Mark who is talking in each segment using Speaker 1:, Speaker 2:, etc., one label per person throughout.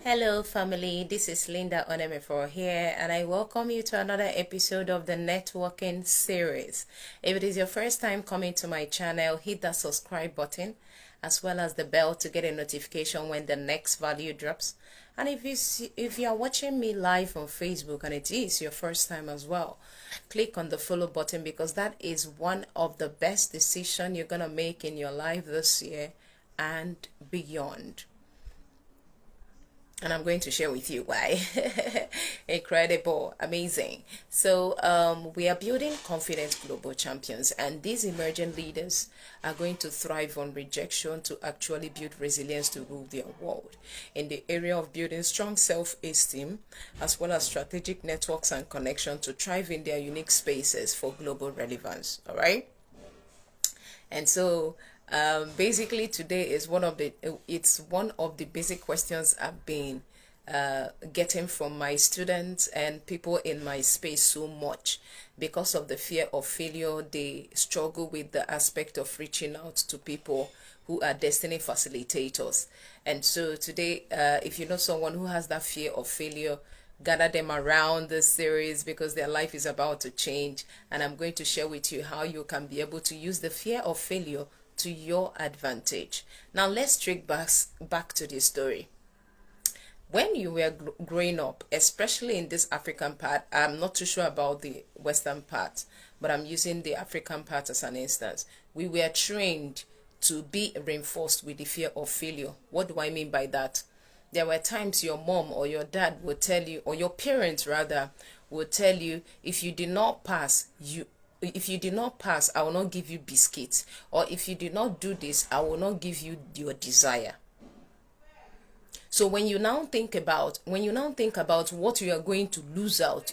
Speaker 1: Hello, family. This is Linda Onemefor here, and I welcome you to another episode of the networking series. If it is your first time coming to my channel, hit that subscribe button as well as the bell to get a notification when the next value drops. And if you are watching me live on Facebook and it is your first time as well, click on the follow button because that is one of the best decisions you're gonna make in your life this year and beyond. And I'm going to share with you why. Incredible, amazing. So we are building confident global champions, and these emerging leaders are going to thrive on rejection to actually build resilience to rule their world in the area of building strong self-esteem as well as strategic networks and connection to thrive in their unique spaces for global relevance. All right. And so basically today is one of the basic questions I've been getting from my students and people in my space so much. Because of the fear of failure, they struggle with the aspect of reaching out to people who are destiny facilitators. And so today, if you know someone who has that fear of failure, gather them around this series because their life is about to change, and I'm going to share with you how you can be able to use the fear of failure to your advantage. Now let's track back to the story. When you were growing up, especially in this African part, I'm not too sure about the Western part, but I'm using the African part as an instance. We were trained to be reinforced with the fear of failure. What do I mean by that? There were times your mom or your dad would tell you, or your parents rather, would tell you, if you did not pass, I will not give you biscuits, or if you did not do this, I will not give you your desire. So when you now think about what you are going to lose out,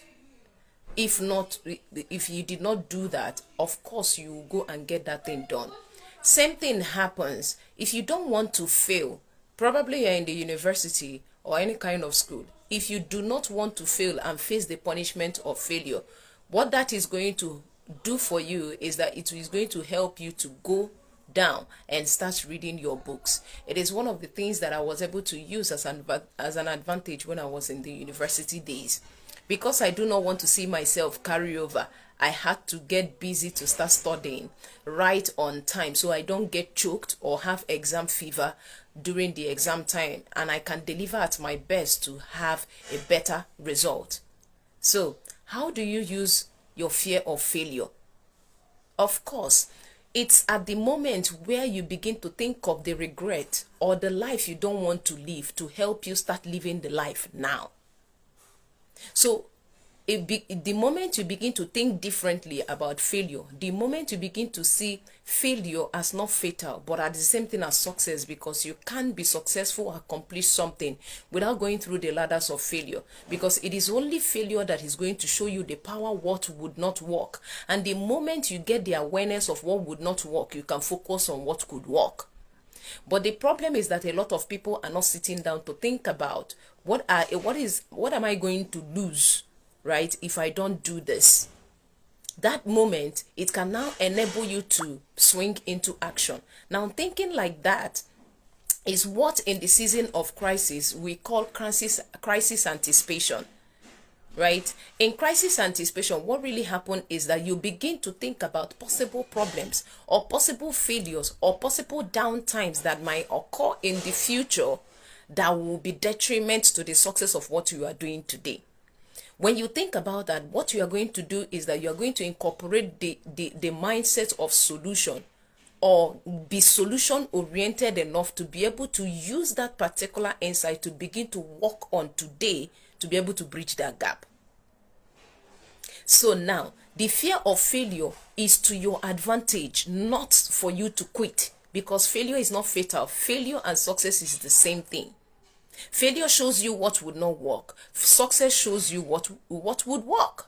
Speaker 1: if you did not do that, of course you will go and get that thing done. Same thing happens if you don't want to fail. Probably you're in the university or any kind of school. If you do not want to fail and face the punishment of failure, what that is going to do for you is that it is going to help you to go down and start reading your books. It is one of the things that I was able to use as an advantage when I was in the university days. Because I do not want to see myself carry over, I had to get busy to start studying right on time so I don't get choked or have exam fever during the exam time, and I can deliver at my best to have a better result. So how do you use your fear of failure? Of course, it's at the moment where you begin to think of the regret or the life you don't want to live to help you start living the life now. So the moment you begin to think differently about failure, the moment you begin to see failure as not fatal but at the same thing as success, because you can't be successful or accomplish something without going through the ladders of failure, because it is only failure that is going to show you the power what would not work. And the moment you get the awareness of what would not work, you can focus on what could work. But the problem is that a lot of people are not sitting down to think about what am I going to lose, right, if I don't do this. That moment, it can now enable you to swing into action. Now, thinking like that is what in the season of crisis we call crisis anticipation, right? In crisis anticipation, what really happened is that you begin to think about possible problems or possible failures or possible downtimes that might occur in the future that will be detriment to the success of what you are doing today. When you think about that, what you are going to do is that you are going to incorporate the mindset of solution, or be solution oriented enough to be able to use that particular insight to begin to work on today to be able to bridge that gap. So now the fear of failure is to your advantage, not for you to quit, because failure is not fatal. Failure and success is the same thing. Failure shows you what would not work. Success shows you what would work.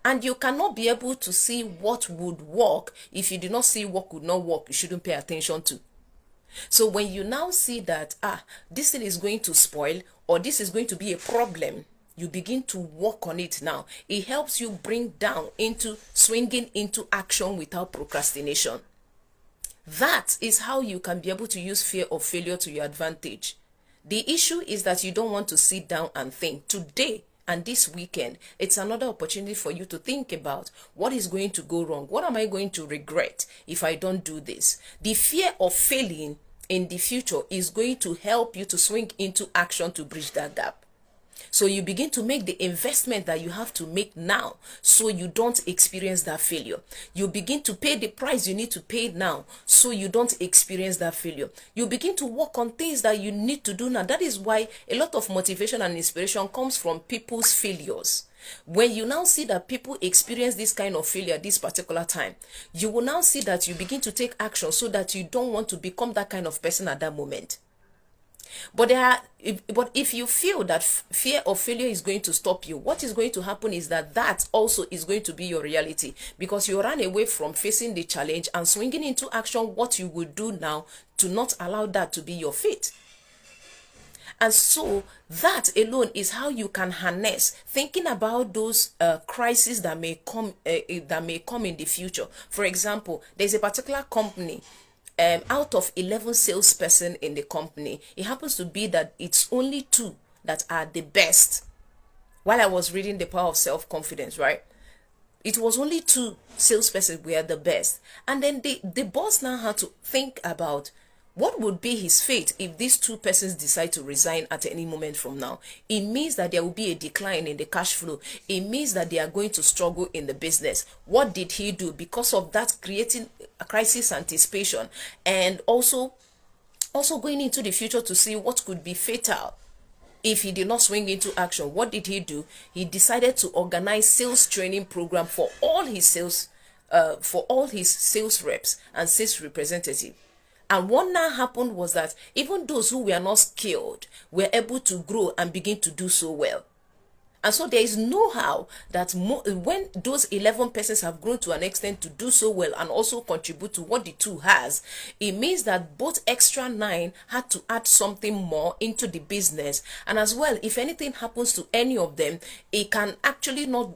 Speaker 1: And you cannot be able to see what would work if you do not see what would not work. You shouldn't pay attention to. So when you now see that, this thing is going to spoil, or this is going to be a problem, you begin to work on it now. It helps you bring down into swinging into action without procrastination. That is how you can be able to use fear of failure to your advantage. The issue is that you don't want to sit down and think. Today and this weekend, it's another opportunity for you to think about what is going to go wrong. What am I going to regret if I don't do this? The fear of failing in the future is going to help you to swing into action to bridge that gap. So you begin to make the investment that you have to make now so you don't experience that failure. You begin to pay the price you need to pay now so you don't experience that failure. You begin to work on things that you need to do now. That is why a lot of motivation and inspiration comes from people's failures. When you now see that people experience this kind of failure at this particular time, you will now see that you begin to take action so that you don't want to become that kind of person at that moment. But if you feel that fear of failure is going to stop you, what is going to happen is that also is going to be your reality, because you run away from facing the challenge and swinging into action what you will do now to not allow that to be your fate. And so that alone is how you can harness thinking about those crises that may come in the future. For example, there's a particular company. Out of 11 salesperson in the company, it happens to be that it's only 2 that are the best. While I was reading The Power of Self-Confidence, right? It was only 2 salesperson were the best. And then the boss now had to think about what would be his fate if these 2 persons decide to resign at any moment from now. It means that there will be a decline in the cash flow. It means that they are going to struggle in the business. What did he do? Because of that, creating a crisis anticipation and also going into the future to see what could be fatal if he did not swing into action. What did he do? He decided to organize sales training program for all his sales reps and sales representatives. And what now happened was that even those who were not skilled were able to grow and begin to do so well. And so there is know-how that when those 11 persons have grown to an extent to do so well and also contribute to what the 2 has, it means that both extra 9 had to add something more into the business. And as well, if anything happens to any of them, it can actually not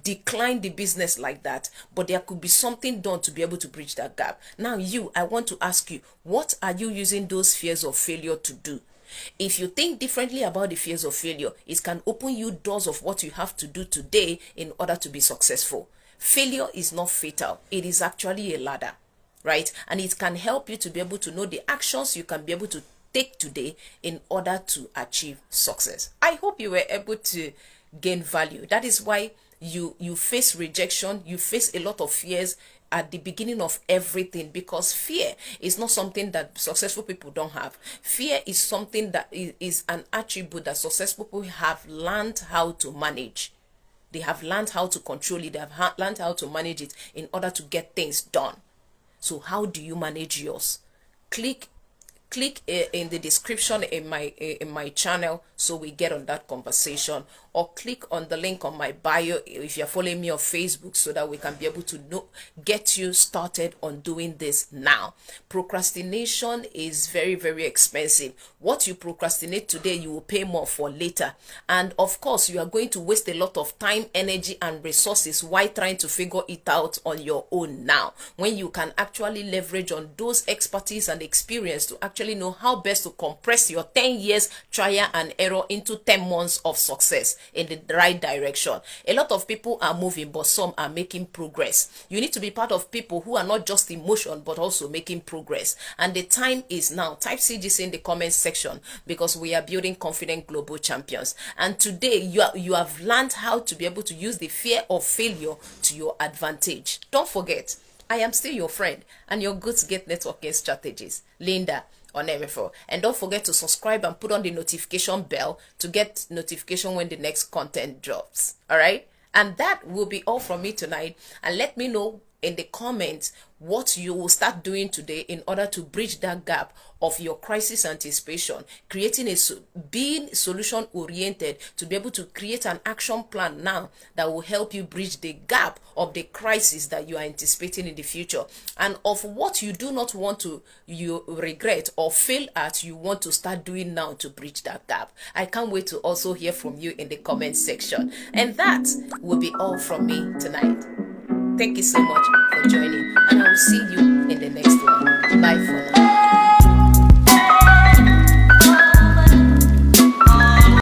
Speaker 1: decline the business like that, but there could be something done to be able to bridge that gap. Now I want to ask you, what are you using those fears of failure to do? If you think differently about the fears of failure, it can open you doors of what you have to do today in order to be successful. Failure is not fatal. It is actually a ladder, right? And it can help you to be able to know the actions you can be able to take today in order to achieve success. I hope you were able to gain value. That is why you face rejection, you face a lot of fears at the beginning of everything, because fear is not something that successful people don't have. Fear is something that is an attribute that successful people have learned how to manage. They have learned how to control it. They have learned how to manage it in order to get things done. So how do you manage yours? Click in the description in my channel so we get on that conversation, or click on the link on my bio if you're following me on Facebook so that we can be able to get you started on doing this now. Procrastination is very, very expensive. What you procrastinate today, you will pay more for later. And of course, you are going to waste a lot of time, energy, and resources while trying to figure it out on your own now, when you can actually leverage on those expertise and experience to actually know how best to compress your 10 years trial and error into 10 months of success in the right direction. A lot of people are moving, but some are making progress. You need to be part of people who are not just in motion, but also making progress. And the time is now. Type CGC in the comment section, because we are building confident global champions. And today you have learned how to be able to use the fear of failure to your advantage. Don't forget, I am still your friend and your Go2Get networking strategist, Linda Onemefo. And don't forget to subscribe and put on the notification bell to get notification when the next content drops. All right? And that will be all from me tonight. And let me know in the comments what you will start doing today in order to bridge that gap of your crisis anticipation, being solution oriented to be able to create an action plan now that will help you bridge the gap of the crisis that you are anticipating in the future, and of what you do not want to regret or fail at, you want to start doing now to bridge that gap. I can't wait to also hear from you in the comment section. And that will be all from me tonight. Thank you so much for joining, and I will see you in the next one. Bye for now.